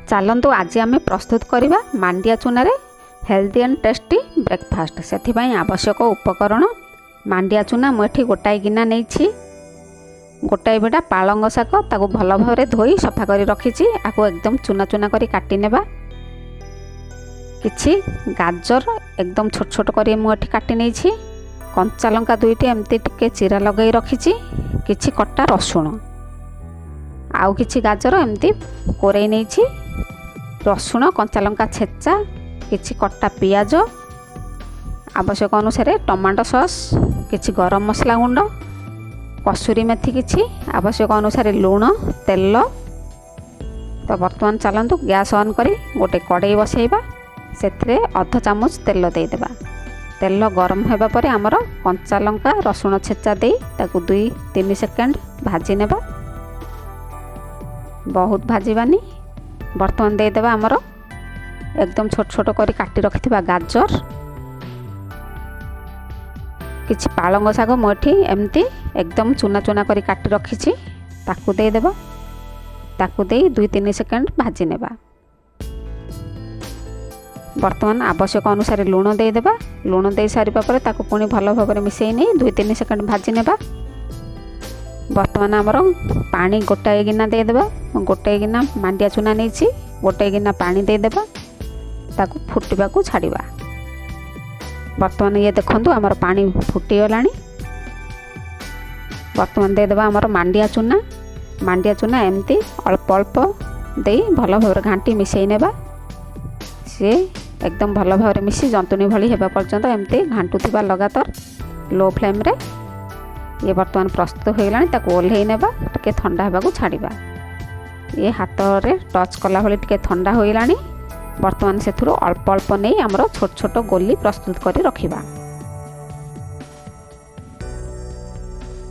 चलतु आज आम प्रस्तुत करवा मांडिया चूना हेल्दी एंड टेस्टी ब्रेकफास्ट। से आवश्यक उपकरण मांडिया चूना मुझे गोटाए गिना नहीं गोटाए बेटा पालंग शाग ताको भल भाव धोई सफा कर रखी आपको एकदम चूना चूना कर काटी नेबा। किछि गाजर एकदम छोट छोट कर मुझे काटी नहीं कंचा लंका दुईटी एमती टिके चिरा लगे रखी किछि कटा रसुण आउ किछि गाजर एमती कोरई नहीं रसुण कंचा लंका छेचा किछि कटा पियाज आवश्यक अनुसार टमाटो सॉस किछि गरम मसला गुंड कसूरी मेथी किछि आवश्यक अनुसार लूण तेल। तो बर्तमान चलतु गैस ऑन करी गोटे कड़ाई बसैबा से अध चामच तेल देदेबा। तेल गरम होगा पर आमर कंचा लंका रसुण छेचा दे ताकू 2-3 सेकेंड भाजी नेबा। बहुत भाजबानी। बर्तमान देदेबा आमर एकदम छोट छोट कर काटी रखिथिबा गाजर किछि पालंग शाग मुठी एमती एकदम चूना चूना कर काटी रखी ताकू देदेबा। ताकू दे 2-3 सेकेंड भाजी नेबा। बर्तमान आवश्यक अनुसार लूण देदेबा। लूण दे सारिबा परे ताकू पुणी भल भाव में मिसई नहीं 2-3 सेकेंड भाजी नेबा। बर्तमान आमर पानी गोटाए गिना देदेबा। गोटाए गिना मांडिया चूना नहीं गोटाए गिना पानी देदेबा ताकू फुटवा को छाड़िबा। बर्तमान ये देखंतु आमर पानी फुटी गलानी। बर्तमान देदेबा आमर मांडिया चूना। मांडिया चूना एमती अल्प अल्प दे भल भाव घांटी मिसई नेबा। सी एकदम भल भाव मिसी जंतुनी भली हेबा पर्यंत एमती घांटुथिबा लगातार लो फ्लेम रे। ये बर्तमान प्रस्तुत हो गलानी। ताकू ओल्हेई नेबा टिके ठंडा हेबा को छाड़िबा। ये हाथ रे टच कला भली टिके ठंडा हो गलानी। बर्तमान से अल्प अल्प नहीं आमर छोट छोट गोली प्रस्तुत कर रखिबा।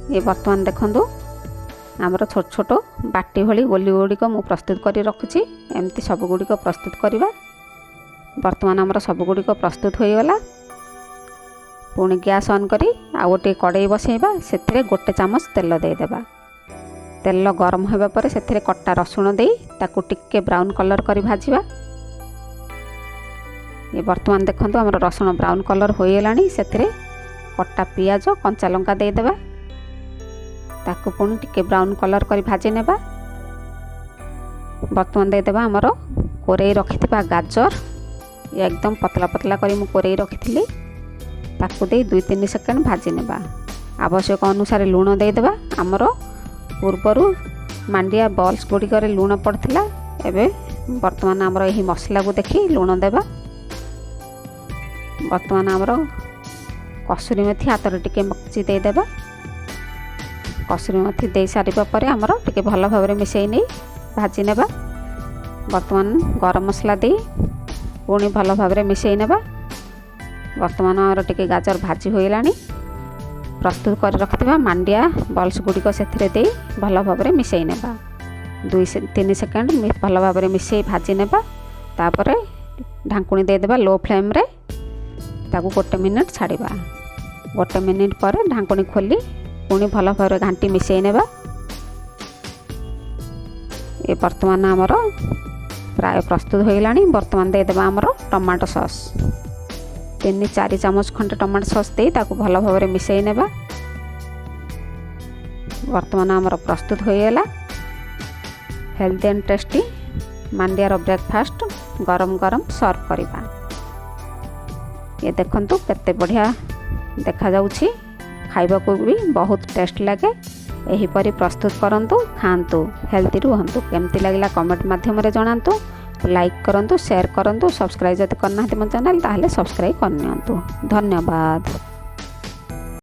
ये बर्तमान देखंतु आमर छोट छोट बाटी भली गोली गुड़िक मु प्रस्तुत कर रखुची। एमती सब गुड़िक प्रस्तुत करवा। बर्तमान आमर सब गुड़िक प्रस्तुत हो गला। पुणी गैस ऑन करी आ गोटे कड़ाई बसैबा से गोटे चामच तेल देदेबा। तेल गरम होगा पर से कटा रसुण दे ताकू टिके ब्राउन कलर कर भाजवा। ये बर्तमान देखंतु आमर रसुण ब्राउन कलर हो गलानी। से कटा पियाज कंचा लंका देदेबा। ताकू पुणी टिके ब्राउन कलर कर भाजी नेबा। बर्तमान देदेबा आमर कोरई रखिथिबा गाजर ये एकदम पतला पतला करी मु कोरई रखिथिली ताकू दे 2-3 सेकेंड भाजी नेबा। आवश्यक अनुसार लूण देदेबा। आमर पूर्वरु मांडिया बॉल्स गुड़िक लूण पड़थिला। एबे बर्तमान आमर यही मसला को देखी लूण देबा। बर्तमान आमर कसूरी मेथी हाथ टिके मकची देदेबा। कसूरी मेथी दे सारिबा परे आमर टिके भल भाव में मिसई नहीं भाजी नेबा। बर्तमान गरम मसला दे पुणी भल भाव में मिसई नेबा। बर्तमान आमर टिके गाजर भाजी हो गलानी। प्रस्तुत कर रखिथिबा मांडिया बॉल्स गुड़िक से दे भल भाव में मिसई नेबा। 2-3 सेकेंड भल भाव में मिसई भाजी नेबा। तापर ढांकुणी देदेबा लो फ्लेम रे। ताकू 1 मिनिट छाड़िबा। 1 मिनिट पर ढांकुणी खोली पुणी भल भाव में घांटी मिसई नेबा। ये बर्तमान आमर प्राय प्रस्तुत हो गलानी। बर्तमान देदेबा आमर टमाटो सॉस 3-4 चामच खंडे टमाटो सॉस दे ताकू भल भाव में मिसई नेबा। बर्तमान आमर प्रस्तुत हो गला हेल्दी एंड टेस्टी मांडिया ब्रेकफास्ट। गरम गरम सर्व करवा। ये देखंतु केते बढ़िया देखा जाउछि। खाइबा को भी बहुत टेस्ट लगे। यही परी प्रस्तुत करंतु खांतु हेल्दी रुहंतु। केमती लागला कमेंट माध्यम रे जणांतु। लाइक करंतु शेयर करंतु। सब्सक्राइब जदि करना मो चैनल ताहले सब्सक्राइब करनियंतु। धन्यवाद।